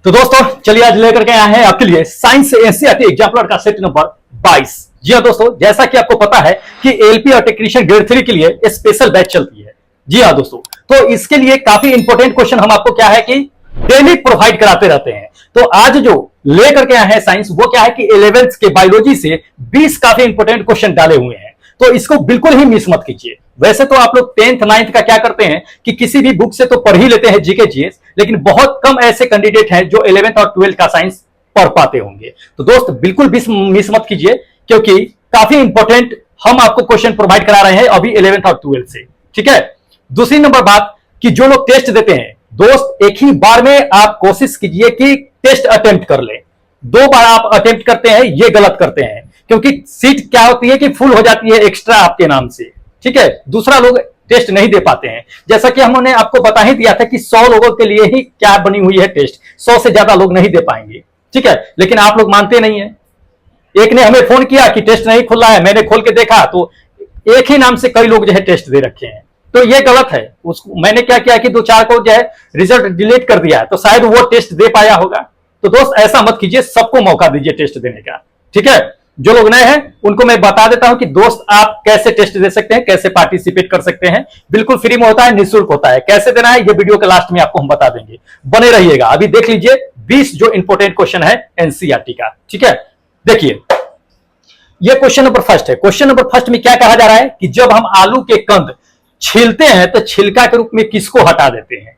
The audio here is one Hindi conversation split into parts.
तो दोस्तों चलिए आज लेकर के आए हैं आपके लिए साइंस एनसीईआरटी एग्जाम्पलर का सेट नंबर 22। जी हाँ दोस्तों, जैसा कि आपको पता है कि एलपी और टेक्नीशियन ग्रेड 3 के लिए स्पेशल बैच चलती है। जी हाँ दोस्तों, तो इसके लिए काफी इंपॉर्टेंट क्वेश्चन हम आपको क्या है कि डेली प्रोवाइड कराते रहते हैं। तो आज जो लेकर के आए हैं साइंस, वो क्या है कि 11th के बायोलॉजी से 20 काफी इंपॉर्टेंट क्वेश्चन डाले हुए हैं, तो इसको बिल्कुल ही मिस मत कीजिए। वैसे तो आप लोग 10th 9th का क्या करते हैं कि किसी भी बुक से तो पढ़ ही लेते हैं जीके जीएस, लेकिन बहुत कम ऐसे कैंडिडेट हैं जो 11th और 12th का साइंस पढ़ पाते होंगे। तो दोस्त बिल्कुल मिस मत कीजिए, क्योंकि काफी इंपॉर्टेंट हम आपको क्वेश्चन प्रोवाइड करा रहे हैं अभी 11th और 12th से। ठीक है। दूसरी नंबर बात कि जो लोग टेस्ट देते हैं दोस्त, एक ही बार में आप कोशिश कीजिए कि टेस्ट अटेम्प्ट कर ले। 2 बार आप अटेम्प्ट करते हैं, ये गलत करते हैं, क्योंकि सीट क्या होती है कि फुल हो जाती है एक्स्ट्रा आपके नाम से। ठीक है। दूसरा लोग टेस्ट नहीं दे पाते हैं, जैसा कि हमने आपको बता ही दिया था कि 100 लोगों के लिए ही क्या बनी हुई है टेस्ट, 100 से ज्यादा लोग नहीं दे पाएंगे। ठीक है, लेकिन आप लोग मानते नहीं है। एक ने हमें फोन किया कि टेस्ट नहीं खुला है, मैंने खोल के देखा तो एक ही नाम से कई लोग जो है टेस्ट दे रखे हैं, तो ये गलत है। उसको मैंने क्या किया कि 2-4 को जो है रिजल्ट डिलीट कर दिया, तो शायद वो टेस्ट दे पाया होगा। तो दोस्त ऐसा मत कीजिए, सबको मौका दीजिए टेस्ट देने का। ठीक है। जो लोग नए हैं उनको मैं बता देता हूं कि दोस्त आप कैसे टेस्ट दे सकते हैं, कैसे पार्टिसिपेट कर सकते हैं। बिल्कुल फ्री में होता है, निःशुल्क होता है। कैसे देना है ये वीडियो के लास्ट में आपको हम बता देंगे, बने रहिएगा। अभी देख लीजिए 20 जो इंपॉर्टेंट क्वेश्चन है एनसीईआरटी का। ठीक है, देखिए ये क्वेश्चन नंबर फर्स्ट है। क्वेश्चन नंबर फर्स्ट में क्या कहा जा रहा है कि जब हम आलू के कंद छीलते हैं तो छिलका के रूप में किसको हटा देते हैं?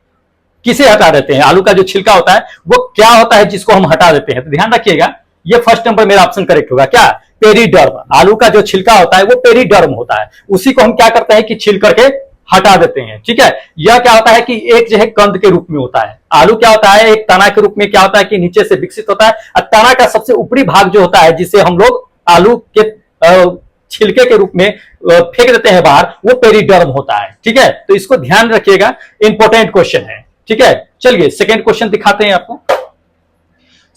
किसे हटा देते हैं? आलू का जो छिलका होता है वो क्या होता है जिसको हम हटा देते हैं? तो ध्यान रखिएगा, ये फर्स्ट नंबर मेरा ऑप्शन करेक्ट होगा। क्या? पेरीडर्म। आलू का जो छिलका होता है वो पेरीडर्म होता है, उसी को हम क्या करते हैं कि छील करके हटा देते हैं। ठीक है। यह क्या होता है कि एक जो है कंद के रूप में होता है। आलू क्या होता है? एक तना के रूप में क्या होता है कि नीचे से विकसित होता है, और तना का सबसे ऊपरी भाग जो होता है जिसे हम लोग आलू के छिलके के रूप में फेंक देते हैं बाहर, वो पेरीडर्म होता है। ठीक है, तो इसको ध्यान रखिएगा, इंपॉर्टेंट क्वेश्चन है। ठीक है, चलिए सेकेंड क्वेश्चन दिखाते हैं आपको।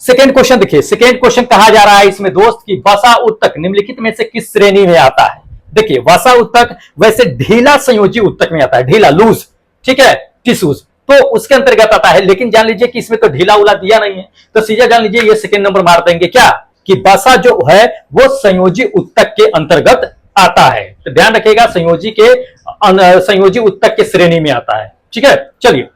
सेकेंड क्वेश्चन देखिए, सेकेंड क्वेश्चन कहा जा रहा है इसमें दोस्त की वसा उत्तक निम्नलिखित में से किस श्रेणी में आता है? देखिए वसा उत्तक वैसे ढीला संयोजी उत्तक में आता है, ढीला लूज। ठीक है, टिश्यूज तो उसके अंतर्गत आता है, लेकिन जान लीजिए कि इसमें तो ढीला उला दिया नहीं है, तो सीधा जान लीजिए ये सेकेंड नंबर मार देंगे क्या कि वसा जो है वो संयोजी उत्तक के अंतर्गत आता है। तो ध्यान रखिएगा, संयोजी उत्तक के श्रेणी में आता है। ठीक है, चलिए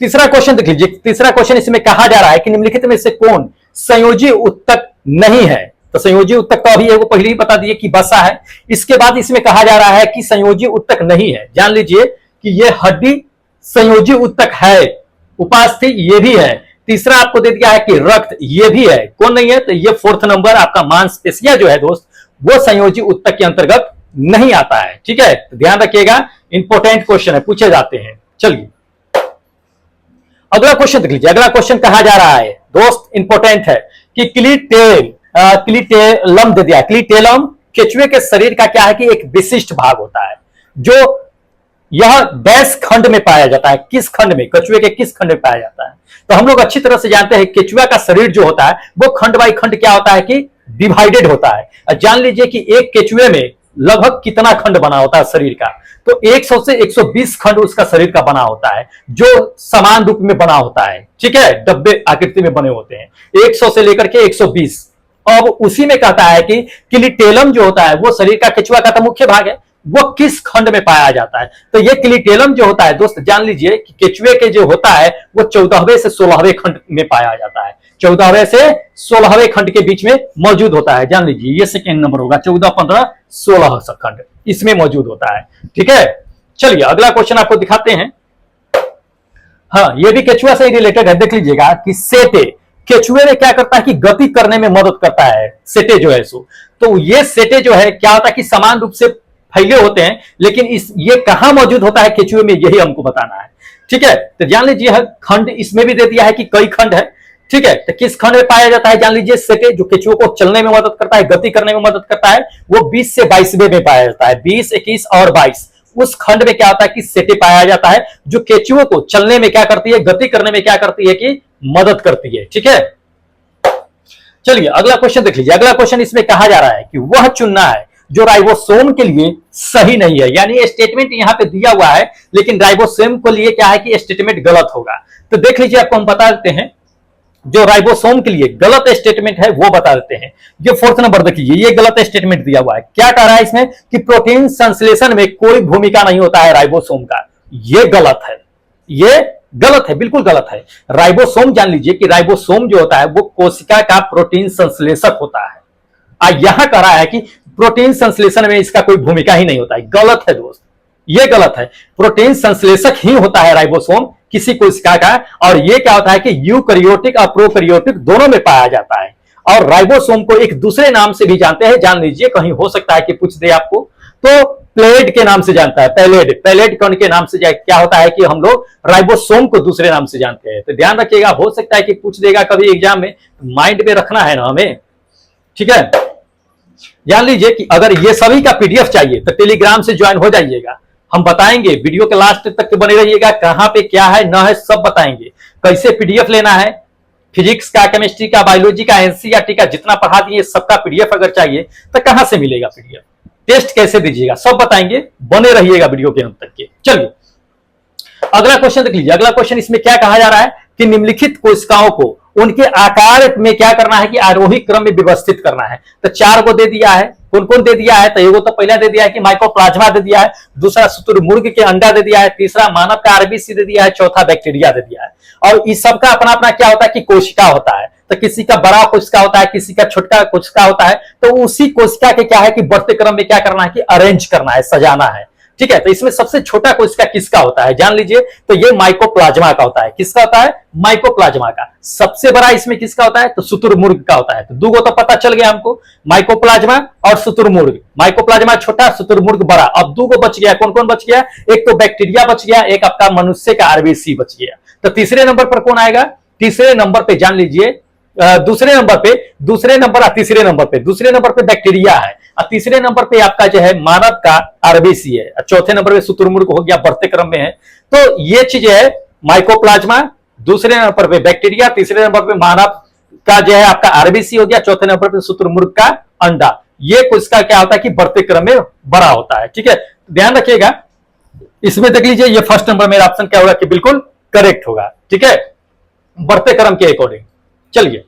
तीसरा क्वेश्चन देख लीजिए। तीसरा क्वेश्चन इसमें कहा जा रहा है कि निम्नलिखित में से कौन संयोजी उत्तक नहीं है? तो संयोजी उत्तक तो अभी वो पहले ही बता दिए कि वसा है। इसके बाद इसमें कहा जा रहा है कि संयोजी उत्तक नहीं है। जान लीजिए कि ये हड्डी संयोजी उत्तक है, उपास्थि ये भी है, तीसरा आपको दे दिया है कि रक्त ये भी है। कौन नहीं है? तो ये 4th नंबर आपका मांसपेशियां जो है दोस्त, वो संयोजी उत्तक के अंतर्गत नहीं आता है। ठीक है, तो ध्यान रखिएगा, इंपॉर्टेंट क्वेश्चन है, पूछे जाते हैं। चलिए अगला क्वेश्चन देख लीजिए। अगला क्वेश्चन कहा जा रहा है दोस्त, इंपॉर्टेंट है कि क्लीटेलम दे दिया। क्लीटेलम केचुए के शरीर का क्या है कि एक विशिष्ट भाग होता है, जो यह डैश खंड में पाया जाता है। किस खंड में? कछुए के किस खंड में पाया जाता है? तो हम लोग अच्छी तरह से जानते हैं केचुआ का शरीर जो होता है वो खंड बाई खंड क्या होता है कि डिवाइडेड होता है। जान लीजिए कि एक केचुए में लगभग कितना खंड बना होता है शरीर का? तो 100 से 120 खंड उसका शरीर का बना होता है, जो समान रूप में बना होता है। ठीक है, डब्बे आकृति में बने होते हैं, 100 से लेकर के 120। अब उसी में कहता है कि क्लीटेलम जो होता है वो शरीर का, केचुआ का तो मुख्य भाग है, वो किस खंड में पाया जाता है? तो ये क्लीटेलम जो होता है दोस्त, जान लीजिए कि केचुए के जो होता है वो 14वें से 16वें खंड में पाया जाता है। 14वें से 16वें खंड के बीच में मौजूद होता है। जान लीजिए ये सेकेंड नंबर होगा, 14, 15, 16 खंड इसमें मौजूद होता है। ठीक है, चलिए अगला क्वेश्चन आपको दिखाते हैं। हाँ, ये भी केचुआ से रिलेटेड है। देख लीजिएगा कि सेटे केचुए में क्या करता है कि गति करने में मदद करता है। सेटे जो है सो, तो ये सेटे जो है क्या होता है कि समान रूप से फैले होते हैं, लेकिन ये कहां मौजूद होता है केचुए में, यही हमको बताना है। ठीक है, तो जान लीजिए खंड इसमें भी दे दिया है कि कई खंड है। ठीक है, तो किस खंड में पाया जाता है? जान लीजिए सेटे जो केचुओं को चलने में मदद करता है, गति करने में मदद करता है, वो 20 से 22वें में पाया जाता है। 20, 21 और 22 उस खंड में क्या होता है कि सेटे पाया जाता है, जो केचुओं को चलने में क्या करती है, गति करने में क्या करती है कि मदद करती है। ठीक है, चलिए अगला क्वेश्चन देख लीजिए। अगला क्वेश्चन इसमें कहा जा रहा है कि वह चुनना है जो राइबोसोम के लिए सही नहीं है। यानी स्टेटमेंट यहां पे दिया हुआ है, लेकिन राइबोसोम के लिए क्या है कि स्टेटमेंट गलत होगा। तो देख लीजिए, आपको हम बता देते हैं जो राइबोसोम के लिए गलत स्टेटमेंट है वो बता देते हैं। ये फोर्थ नंबर देखिए, ये गलत स्टेटमेंट दिया हुआ है। क्या कह रहा है इसमें कि प्रोटीन संश्लेषण में कोई भूमिका नहीं होता है राइबोसोम का। ये गलत है, ये गलत है, बिल्कुल गलत है। राइबोसोम जान लीजिए कि राइबोसोम जो होता है वो कोशिका का प्रोटीन संश्लेषक होता है। यहां कह रहा है कि प्रोटीन संश्लेषण में इसका कोई भूमिका ही नहीं होता है। गलत है दोस्त, ये गलत है। प्रोटीन संश्लेषक ही होता है राइबोसोम किसी कोशिका का, और ये क्या होता है कि यूकैरियोटिक और प्रोकैरियोटिक दोनों में पाया जाता है। और राइबोसोम को एक दूसरे नाम से भी जानते हैं, जान लीजिए, कहीं हो सकता है कि पूछ दे आपको, तो प्लेड के नाम से जानता है। पैलेड कौन के नाम से क्या होता है कि हम लोग राइबोसोम को दूसरे नाम से जानते हैं। तो ध्यान रखिएगा, हो सकता है कि पूछ देगा कभी एग्जाम में, माइंड में रखना है ना हमें, ठीक है। जान लीजिए कि अगर ये सभी का पीडीएफ चाहिए तो टेलीग्राम से ज्वाइन हो जाइएगा। हम बताएंगे, वीडियो के लास्ट तक बने रहिएगा, कहां पे क्या है न है सब बताएंगे। कैसे पीडीएफ लेना है, फिजिक्स का, केमिस्ट्री का, बायोलॉजी का, एनसीईआरटी का जितना पढ़ा दिए सबका पीडीएफ अगर चाहिए तो कहां से मिलेगा पीडीएफ, टेस्ट कैसे दीजिएगा, सब बताएंगे। बने रहिएगा वीडियो के अंत तक के। चलिए अगला क्वेश्चन देख लीजिए। अगला क्वेश्चन इसमें क्या कहा जा रहा है कि निम्नलिखित कोशिकाओं को उनके आकार में क्या करना है कि आरोही क्रम में व्यवस्थित करना है। तो 4 को दे दिया है। कौन कौन दे दिया है, तो एगो तो पहला दे दिया है कि माइकोप्लाज्मा दे दिया है, दूसरा शुतुरमुर्ग के अंडा दे दिया है, तीसरा मानव का आरबीसी दे दिया है, चौथा बैक्टीरिया दे दिया है। और इस सबका अपना अपना क्या होता है कि कोशिका होता है। तो किसी का बड़ा कोशिका होता है, किसी का छोटा कोशिका होता है। तो उसी कोशिका के क्या है कि बढ़ते क्रम में क्या करना है कि अरेंज करना है, सजाना है, ठीक है। तो इसमें सबसे छोटा कोशिका किसका होता है जान लीजिए, तो ये माइकोप्लाज्मा का होता है। किसका होता है, माइकोप्लाज्मा का। सबसे बड़ा इसमें किसका होता है, तो शुतुरमुर्ग का होता है। तो दो तो पता चल गया हमको, माइकोप्लाज्मा और शुतुरमुर्ग। माइकोप्लाज्मा छोटा, शुतुरमुर्ग बड़ा। अब दो बच गया, कौन कौन बच गया, एक तो बैक्टीरिया बच गया, एक आपका मनुष्य का आरबीसी बच गया। तो तीसरे नंबर पर कौन आएगा, तीसरे नंबर पे जान लीजिए, दूसरे नंबर पे तीसरे नंबर पे बैक्टीरिया है, और तीसरे नंबर पे आपका जो है मानव का आरबीसी है, चौथे नंबर पे शुतुरमुर्ग हो गया, बढ़ते क्रम में है। तो ये चीज है माइकोप्लाज्मा, दूसरे नंबर पे बैक्टीरिया, तीसरे नंबर पे मानव का जो है आपका आरबीसी हो गया, चौथे नंबर पे शुतुरमुर्ग का अंडा। ये कोशिका क्या होता है कि बढ़ते क्रम में बड़ा होता है, ठीक है। ध्यान रखिएगा, इसमें देख लीजिए ये फर्स्ट नंबर मेरा ऑप्शन क्या होगा कि बिल्कुल करेक्ट होगा, ठीक है, बढ़ते क्रम के अकॉर्डिंग। चलिए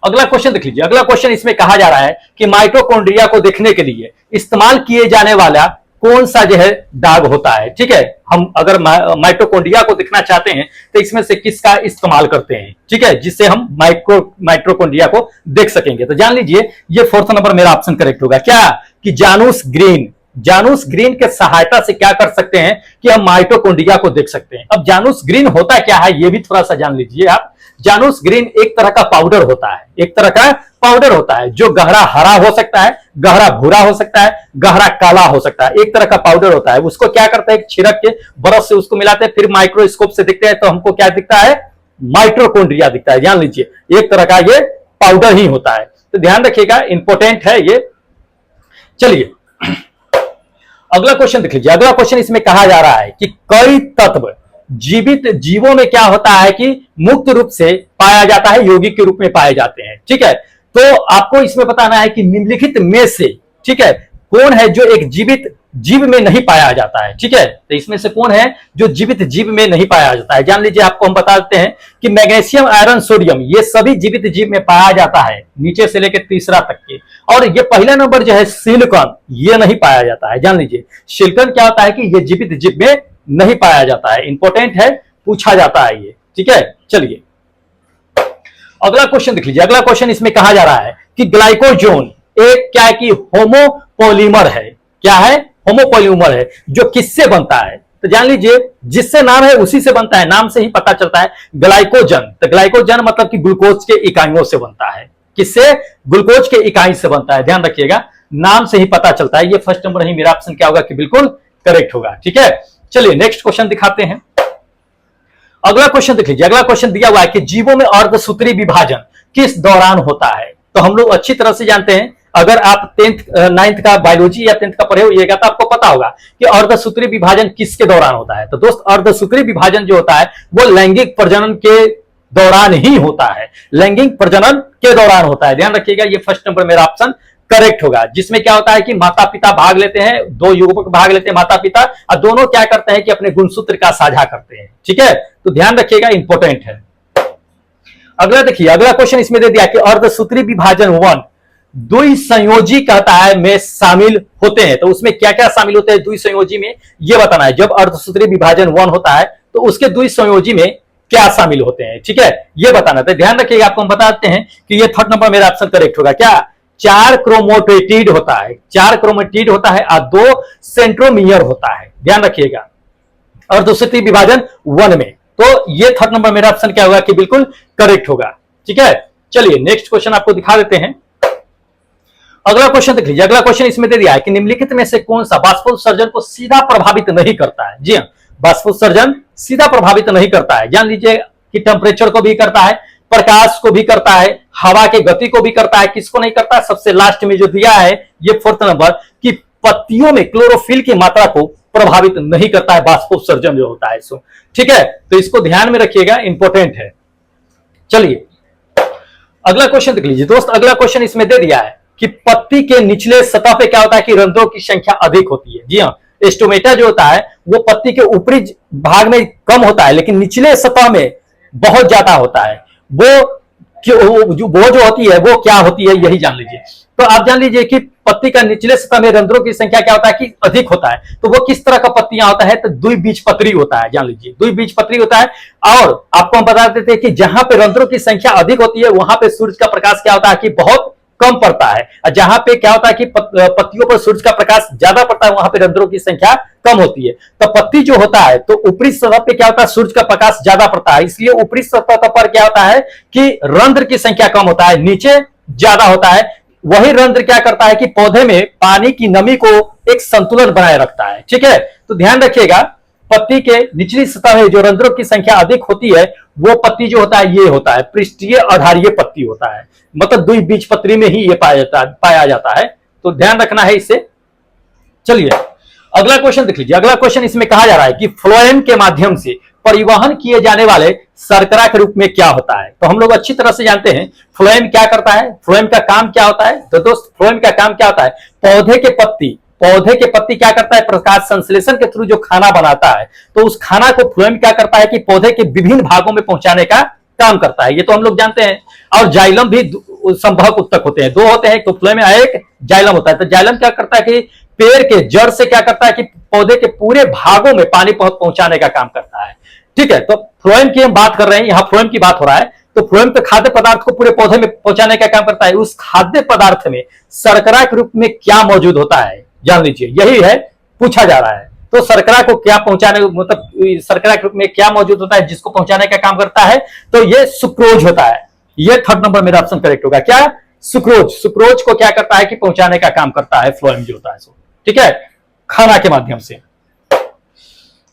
अगला क्वेश्चन देख लीजिए। अगला क्वेश्चन इसमें कहा जा रहा है कि माइटोकॉन्ड्रिया को देखने के लिए इस्तेमाल किए जाने वाला कौन सा जो है दाग होता है, ठीक है। हम अगर माइटोकॉन्ड्रिया को देखना चाहते हैं तो इसमें से किसका इस्तेमाल करते हैं, ठीक है, जिससे हम माइटोकॉन्ड्रिया को देख सकेंगे। तो जान लीजिए ये फोर्थ नंबर मेरा ऑप्शन करेक्ट होगा। क्या कि जानूस ग्रीन के सहायता से क्या कर सकते हैं कि हम माइटोकॉन्ड्रिया को देख सकते हैं। अब जानूस ग्रीन होता क्या है ये भी थोड़ा सा जान लीजिए आप। जानूस ग्रीन एक तरह का पाउडर होता है, एक तरह का पाउडर होता है जो गहरा हरा हो सकता है, गहरा भूरा हो सकता है, गहरा काला हो सकता है। एक तरह का पाउडर होता है। उसको क्या करते हैं, छिड़क के बरफ से उसको मिलाते हैं, फिर माइक्रोस्कोप से देखते हैं तो हमको क्या दिखता है, माइटोकॉन्ड्रिया दिखता है। जान लीजिए एक तरह का ये पाउडर ही होता है। तो ध्यान रखिएगा, इंपॉर्टेंट है ये। चलिए अगला क्वेश्चन देख लीजिए। अगला क्वेश्चन इसमें कहा जा रहा है कि कई तत्व जीवित जीवों में क्या होता है कि मुक्त रूप से पाया जाता है, यौगिक के रूप में पाए जाते हैं, ठीक है। तो आपको इसमें बताना है कि निम्नलिखित में से, ठीक है, कौन है जो एक जीवित जीव में नहीं पाया जाता है, ठीक है। तो इसमें से कौन है जो जीवित जीव में नहीं पाया जाता है। जान लीजिए, आपको हम बता देते हैं कि मैग्नीशियम, आयरन, सोडियम ये सभी जीवित जीव में पाया जाता है, नीचे से लेकर तीसरा तक के। और ये पहला नंबर जो है सिलिकॉन, ये नहीं पाया जाता है। जान लीजिए सिलिकॉन क्या होता है कि ये जीवित जीव में नहीं पाया जाता है। इंपॉर्टेंट है, पूछा जाता है ये, ठीक है। चलिए अगला क्वेश्चन देख लीजिए। अगला क्वेश्चन इसमें कहा जा रहा है कि ग्लाइकोजोन एक क्या है कि होमोपॉलीमर है। क्या है, होमोपॉलीमर है, जो किससे बनता है। तो जान लीजिए जिससे नाम है उसी से बनता है, नाम से ही पता चलता है ग्लाइकोजन। तो ग्लाइकोजन मतलब कि ग्लूकोज के इकाइयों से बनता है। किससे, ग्लूकोज के इकाई से बनता है। ध्यान रखिएगा, नाम से ही पता चलता है। ये फर्स्ट नंबर ही मेरा ऑप्शन क्या होगा कि बिल्कुल करेक्ट होगा, ठीक है। चलिए नेक्स्ट क्वेश्चन दिखाते हैं। अगला क्वेश्चन देख लीजिए। अगला क्वेश्चन दिया हुआ है कि जीवों में अर्धसूत्री विभाजन किस दौरान होता है। तो हम लोग अच्छी तरह से जानते हैं, अगर आप 9th का बायोलॉजी या 10th का पढ़े होइएगा तो आपको पता होगा कि अर्धसूत्री विभाजन किसके दौरान होता है। तो दोस्त अर्धसूत्री विभाजन जो होता है वो लैंगिक प्रजनन के दौरान ही होता है, लैंगिक प्रजनन के दौरान होता है। ध्यान रखिएगा, ये फर्स्ट नंबर मेरा ऑप्शन करेक्ट होगा। जिसमें क्या होता है कि माता पिता भाग लेते हैं, दो युवक भाग लेते हैं माता पिता, और दोनों क्या करते हैं कि अपने गुणसूत्र का साझा करते हैं, ठीक है। तो ध्यान रखिएगा, इंपॉर्टेंट है। अगला देखिए, अगला क्वेश्चन इसमें दे दिया कि अर्धसूत्री विभाजन 1 द्विसंयोजी कहता है में शामिल होते हैं। तो उसमें क्या क्या शामिल होते हैं द्विसंयोजी में, ये बताना है। जब अर्धसूत्री विभाजन 1 होता है तो उसके द्विसंयोजी में क्या शामिल होते हैं, ठीक है, ये बताना। तो ध्यान रखिएगा, आपको हम बताते हैं कि ये थर्ड नंबर मेरा ऑप्शन करेक्ट होगा। क्या 4 क्रोमोटेटिड होता है, 4 क्रोमोटेटिड होता है और 2 सेंट्रोमियर होता है। ध्यान रखिएगा अर्धसूत्री विभाजन 1 में। तो ये थर्ड नंबर मेरा ऑप्शन क्या होगा कि बिल्कुल करेक्ट होगा, ठीक है। चलिए नेक्स्ट क्वेश्चन आपको दिखा देते हैं। अगला क्वेश्चन देख लीजिए। अगला क्वेश्चन इसमें दे दिया है कि निम्नलिखित में से कौन सा बाष्पोत्सर्जन को सीधा प्रभावित नहीं करता है। जी हाँ, बाष्पोत्सर्जन सीधा प्रभावित नहीं करता है। जान लीजिए कि टेम्परेचर को भी करता है, प्रकाश को भी करता है, हवा के गति को भी करता है। किसको नहीं करता है? सबसे लास्ट में जो दिया है ये फोर्थ नंबर कि पत्तियों में क्लोरोफिल की मात्रा को प्रभावित नहीं करता है बाष्पोत्सर्जन जो होता है सो, ठीक है। तो इसको ध्यान में रखिएगा, इंपॉर्टेंट है। चलिए अगला क्वेश्चन देख लीजिए दोस्त। अगला क्वेश्चन इसमें दे दिया है कि पत्ती के निचले सतह पे क्या होता है कि रंध्रों की संख्या अधिक होती है। जी हाँ, स्टोमेटा जो होता है वो पत्ती के ऊपरी भाग में कम होता है लेकिन निचले सतह में बहुत ज्यादा होता है। वो जो होती है वो क्या होती है, यही जान लीजिए। तो आप जान लीजिए कि पत्ती का निचले सतह में रंध्रों की संख्या क्या होता है कि अधिक होता है। तो वो किस तरह का पत्तियां होता है? तो द्विबीजपत्री होता है। जान लीजिए द्विबीजपत्री होता है। और आपको हम बता देते हैं कि जहां पे रंध्रों की संख्या अधिक होती है वहां पे सूर्य का प्रकाश क्या होता है कि बहुत कम पड़ता है, और जहां पे क्या होता है कि पत्तियों पर सूर्य का प्रकाश ज्यादा पड़ता है वहां पे रंध्रों की संख्या कम होती है। तो पत्ती जो होता है तो ऊपरी सतह पे क्या होता है सूर्य का प्रकाश ज्यादा पड़ता है, इसलिए ऊपरी सतह पर क्या होता है कि रंध्र की संख्या कम होता है, नीचे ज्यादा होता है। वही रंध्र क्या करता है कि पौधे में पानी की नमी को एक संतुलन बनाए रखता है, ठीक है। तो ध्यान रखिएगा पत्ती के निचली सतह में जो रंध्रों की संख्या अधिक होती है वो पत्ती जो होता है ये होता है पृष्ठीय आधारीय पत्ती होता है, मतलब द्विबीजपत्री में ही ये पाया जाता है। तो ध्यान रखना है इससे। चलिए अगला क्वेश्चन देख लीजिए। अगला क्वेश्चन इसमें कहा जा रहा है कि फ्लोएम के माध्यम से परिवहन किए जाने वाले शर्करा के रूप में क्या होता है। तो हम लोग अच्छी तरह से जानते हैं फ्लोएम क्या करता है, फ्लोएम का काम क्या होता है। तो दोस्त फ्लोएम का काम क्या होता है, पौधे के पत्ती क्या करता है, प्रकाश संश्लेषण के थ्रू जो खाना बनाता है तो उस खाना को फ्लोएम क्या करता है कि पौधे के विभिन्न भागों में पहुंचाने का काम करता है, ये तो हम लोग जानते हैं। और जाइलम भी संभवक उत्तक होते हैं, 2 होते हैं, तो फ्लोएम में एक जाइलम होता है। तो जाइलम क्या करता है कि पेड़ के जड़ से क्या करता है कि पौधे के पूरे भागों में पानी पहुंचाने का काम करता है, ठीक है। तो फ्लोएम की हम बात कर रहे हैं, यहां फ्लोएम की बात हो रहा है। तो फ्लोएम तो खाद्य पदार्थ को पूरे पौधे में पहुंचाने का काम करता है। उस खाद्य पदार्थ में शर्करा के रूप में क्या मौजूद होता है जान लीजिए, यही है पूछा जा रहा है। तो शर्करा को क्या पहुंचाने, मतलब शर्करा के रूप में क्या मौजूद होता है जिसको पहुंचाने का काम करता है, तो ये सुक्रोज होता है। ये थर्ड नंबर मेरा ऑप्शन करेक्ट होगा। क्या सुक्रोज को क्या करता है कि पहुंचाने का काम करता है फ्लोएम जो होता है सो, ठीक है, खाना के माध्यम से।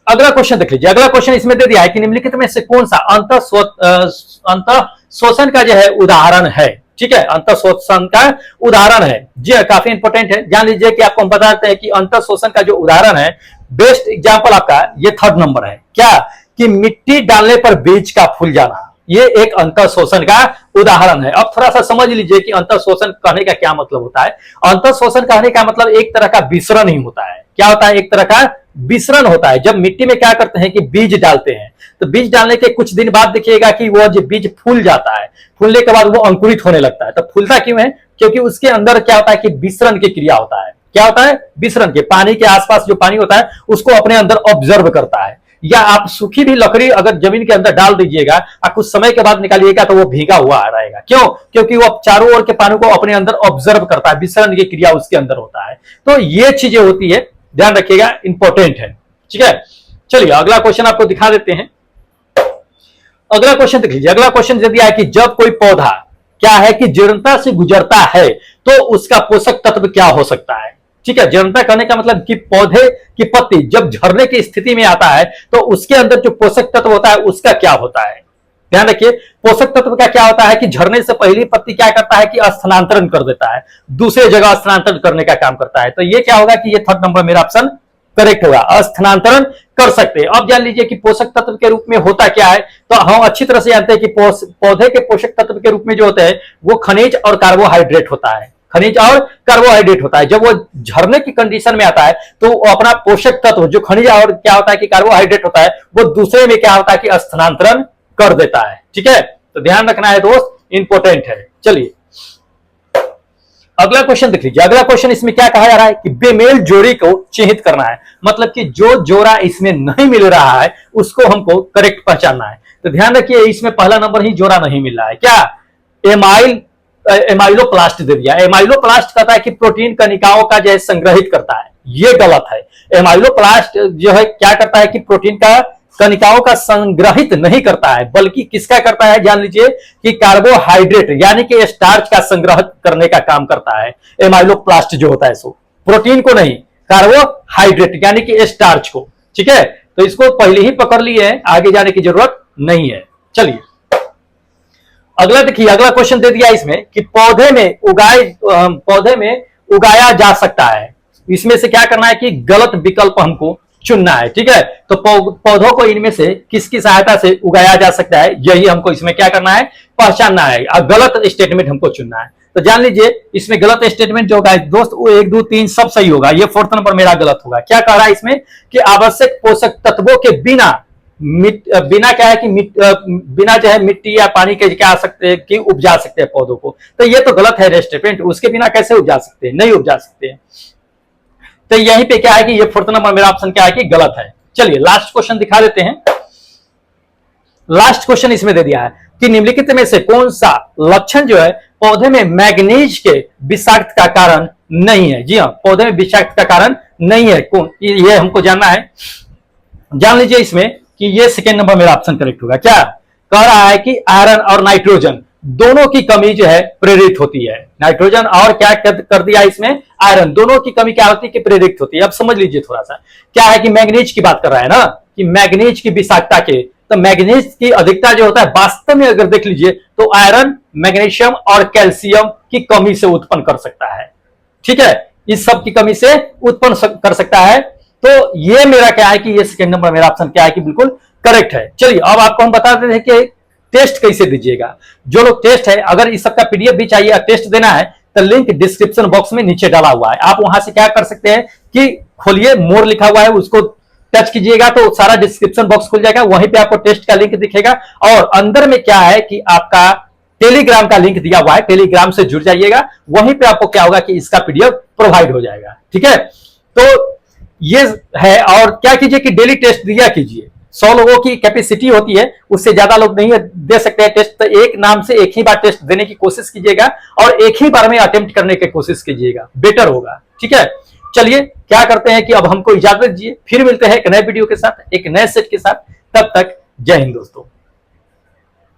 अगला क्वेश्चन देख लीजिए। अगला क्वेश्चन इसमें दे दिया है कि निम्नलिखित में से कौन सा अंतः शोषण का जो है उदाहरण है, ठीक है, अंतः शोषण का उदाहरण है। जी काफी इंपॉर्टेंट है, जान लीजिए कि आपको हम बताते हैं कि अंतः शोषण का जो उदाहरण है, बेस्ट एग्जांपल आपका ये थर्ड नंबर है। क्या कि मिट्टी डालने पर बीज का फूल जाना, ये एक अंतः शोषण का उदाहरण है। अब थोड़ा सा समझ लीजिए कि अंतः शोषण कहने का क्या मतलब होता है। अंतः शोषण कहने का मतलब एक तरह का विसरण ही होता है। क्या होता है, एक तरह का विसरण होता है। जब मिट्टी में क्या करते हैं कि बीज डालते हैं तो बीज डालने के कुछ दिन बाद देखिएगा कि वो जो बीज फूल जाता है, फूलने के बाद वो अंकुरित होने लगता है। तो फूलता क्यों है, क्योंकि उसके अंदर क्या होता है कि विसरण की क्रिया होता है। क्या होता है, विसरण के, पानी के आसपास जो पानी होता है उसको अपने अंदर ऑब्जर्व करता है। या आप सूखी भी लकड़ी अगर जमीन के अंदर डाल दीजिएगा और कुछ समय के बाद निकालिएगा तो वो भीगा हुआ रहेगा। क्यों, क्योंकि वो चारों ओर के पानी को अपने अंदर ऑब्जर्व करता है, विसरण की क्रिया उसके अंदर होता है। तो ये चीजें होती है, ध्यान रखिएगा, इंपॉर्टेंट है, ठीक है। चलिए अगला क्वेश्चन आपको दिखा देते हैं। अगला क्वेश्चन देख लीजिए। अगला क्वेश्चन दिया है कि जब कोई पौधा क्या है कि जीर्णता से गुजरता है तो उसका पोषक तत्व क्या हो सकता है, ठीक है। जीर्णता करने का मतलब कि पौधे की पत्ती जब झरने की स्थिति में आता है तो उसके अंदर जो पोषक तत्व होता है उसका क्या होता है। ध्यान रखिए पोषक तत्व का क्या होता है कि झरने से पहली पत्ती क्या करता है कि स्थानांतरण कर देता है, दूसरे जगह स्थानांतरण करने का काम करता है। तो ये क्या होगा कि ये थर्ड नंबर मेरा ऑप्शन करेक्ट होगा, स्थानांतरण कर सकते हैं। अब जान लीजिए कि पोषक तत्व के रूप में होता क्या है। तो हम अच्छी तरह से जानते हैं कि पौधे के पोषक तत्व के रूप में जो होते हैं वो खनिज और कार्बोहाइड्रेट होता है, खनिज और कार्बोहाइड्रेट होता है। जब वो झरने की कंडीशन में आता है तो वो अपना पोषक तत्व जो खनिज और क्या होता है कि कार्बोहाइड्रेट होता है वो दूसरे में क्या होता है कि स्थानांतरण कर देता है, ठीक है। तो ध्यान रखना है दोस्त, इंपॉर्टेंट है। चलिए अगला क्वेश्चन देख लीजिए। अगला क्वेश्चन इसमें क्या कहा जा रहा है कि बेमेल जोड़ी को चिन्हित करना है, मतलब कि जो जोड़ा इसमें नहीं मिल रहा है उसको हमको करेक्ट पहचानना है। तो ध्यान रखिए इसमें पहला नंबर ही जोड़ा नहीं मिल रहा है। क्या? एमाइलोप्लास्ट दे दिया। एमाइलोप्लास्ट कहता है कि प्रोटीन कणिकाओं का जो है संग्रहित करता है, ये गलत है। एमाइलोप्लास्ट जो है क्या करता है कि प्रोटीन का कणिकाओं का संग्रहित नहीं करता है, बल्कि किसका करता है? जान लीजिए कि कार्बोहाइड्रेट यानी कि स्टार्च का संग्रह करने का काम करता है एमाइलोप्लास्ट जो होता है। सो प्रोटीन को नहीं, कार्बोहाइड्रेट यानी कि स्टार्च को। ठीक है, तो इसको पहले ही पकड़ लिए हैं, आगे जाने की जरूरत नहीं है। चलिए अगला देखिए, अगला क्वेश्चन दे दिया इसमें कि पौधे में उगाया जा सकता है। इसमें से क्या करना है कि गलत विकल्प हमको चुनना है। ठीक है, तो पौधों को इनमें से किसकी सहायता से उगाया जा सकता है, यही हमको इसमें क्या करना है? पहचानना है। और गलत स्टेटमेंट हमको चुनना है। तो जान लीजिए इसमें गलत स्टेटमेंट जो होगा दोस्त, वो 1 2 3 सब सही होगा, ये 4th नंबर मेरा गलत होगा। क्या कह रहा है इसमें कि आवश्यक पोषक तत्वों के बिना क्या है कि बिना जो है मिट्टी या पानी के क्या सकते हैं कि उपजा सकते हैं पौधों को। तो ये तो गलत है स्टेटमेंट, उसके बिना कैसे उपजा सकते हैं? नहीं उपजा सकते हैं। तो यहीं पे क्या है कि ये 4th नंबर मेरा ऑप्शन क्या है कि गलत है। चलिए लास्ट क्वेश्चन दिखा देते हैं। लास्ट क्वेश्चन इसमें दे दिया है कि निम्नलिखित में से कौन सा लक्षण जो है पौधे में मैग्नीज के विषाक्त का कारण नहीं है। जी हाँ, पौधे में विषाक्त का कारण नहीं है, कौन? ये हमको जानना है। जान लीजिए इसमें कि ये 2nd नंबर मेरा ऑप्शन करेक्ट होगा। क्या कह रहा है कि आयरन और नाइट्रोजन दोनों की कमी जो है प्रेरित होती है। नाइट्रोजन और क्या कर दिया इसमें? आयरन, दोनों की कमी क्या होती है कि प्रेरित होती है। अब समझ लीजिए थोड़ा सा, क्या है कि मैग्नीज की बात कर रहा है ना, कि मैग्नीज की विषाक्तता के, तो मैग्नीज की अधिकता जो होता है वास्तव में अगर देख लीजिए तो आयरन, मैग्नीशियम और कैल्शियम की कमी से उत्पन्न कर सकता है। ठीक है, इस सब की कमी से उत्पन्न कर सकता है। तो ये मेरा क्या है कि ये 2nd नंबर मेरा ऑप्शन क्या है कि बिल्कुल करेक्ट है। चलिए अब आपको हम बता देते हैं कि टेस्ट कैसे दीजिएगा। जो लोग टेस्ट है, अगर इस सबका पीडीएफ भी चाहिए और टेस्ट देना है तो लिंक डिस्क्रिप्शन बॉक्स में नीचे डाला हुआ है। आप वहां से क्या कर सकते हैं कि खोलिए, मोर लिखा हुआ है, उसको टच कीजिएगा तो सारा डिस्क्रिप्शन बॉक्स खुल जाएगा। वहीं पे आपको टेस्ट का लिंक दिखेगा और अंदर में क्या है कि आपका टेलीग्राम का लिंक दिया हुआ है, टेलीग्राम से जुड़ जाइएगा। वहीं पे आपको क्या होगा कि इसका पीडीएफ प्रोवाइड हो जाएगा। ठीक है, तो ये है। और क्या कीजिए कि डेली टेस्ट दिया कीजिए। 100 लोगों की कैपेसिटी होती है, उससे ज्यादा लोग नहीं दे सकते हैं टेस्ट। तो एक नाम से एक ही बार टेस्ट देने की कोशिश कीजिएगा और एक ही बार में अटेम्प्ट करने की कोशिश कीजिएगा, बेटर होगा। ठीक है, चलिए क्या करते हैं कि अब हमको इजाजत दीजिए, फिर मिलते हैं एक नए वीडियो के साथ, एक नए सेट के साथ। तब तक जय हिंद दोस्तों।